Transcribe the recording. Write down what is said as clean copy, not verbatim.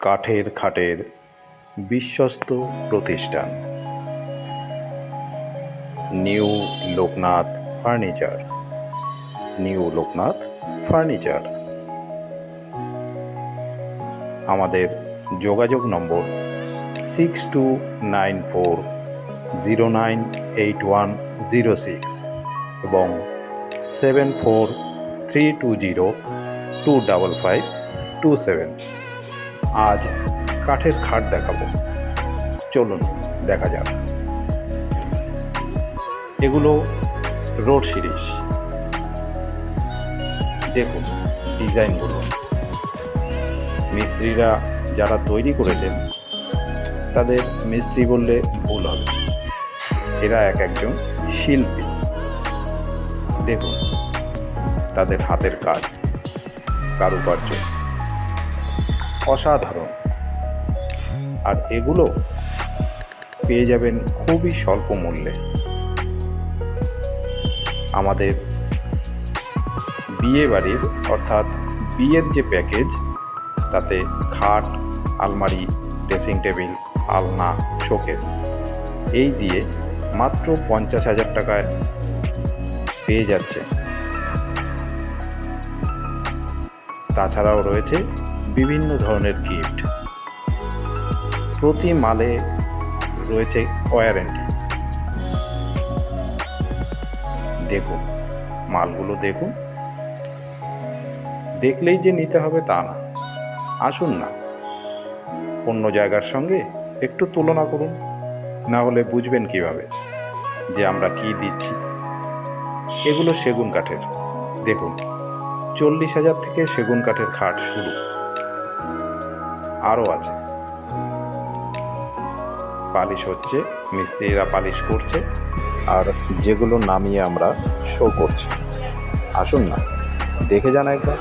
কাঠের খাটের বিশ্বস্ত প্রতিষ্ঠান new Loknath furniture. New Loknath furniture. আমাদের যোগাযোগ নম্বর 6294098106 এবং 7432025527। আজ কাঠের খাট দেখাবো, চলুন দেখা যাক। এগুলো রোড সিরিজ। দেখুন ডিজাইনগুলো। মিস্ত্রিরা যারা তৈরি করেছেন তাদের মিস্ত্রি বললে ভুল হবে, এরা এক একজন শিল্পী। দেখুন তাদের হাতের কাজ, কারুকার্য অসাধারণ। আর এগুলো পেয়ে যাবেন খুবই স্বল্প মূল্যে। আমাদের বিয়ে বাড়ির অর্থাৎ বিয়ের যে প্যাকেজ, তাতে খাট, আলমারি, ড্রেসিং টেবিল, আলনা, শোকেস এই দিয়ে মাত্র 50,000 টাকায় পেয়ে যাচ্ছে। তাছাড়াও রয়েছে বিভিন্ন ধরনের গিফট। প্রতি মালে রয়েছে ওয়ারেন্টি। দেখুন মালগুলো, দেখুন, দেখলেই যে নিতে হবে তা না। আসুন না, অন্য জায়গার সঙ্গে একটু তুলনা করুন, না হলে বুঝবেন কিভাবে যে আমরা কি দিচ্ছি। এগুলো সেগুন কাঠের। দেখুন 40,000 থেকে সেগুন কাঠের খাট শুরু, আরও আছে। পালিশ হচ্ছে, মিস্ত্রিরা পালিশ করছে, আর যেগুলো নামিয়ে আমরা শো করছি। আসুন না, দেখে যান একবার।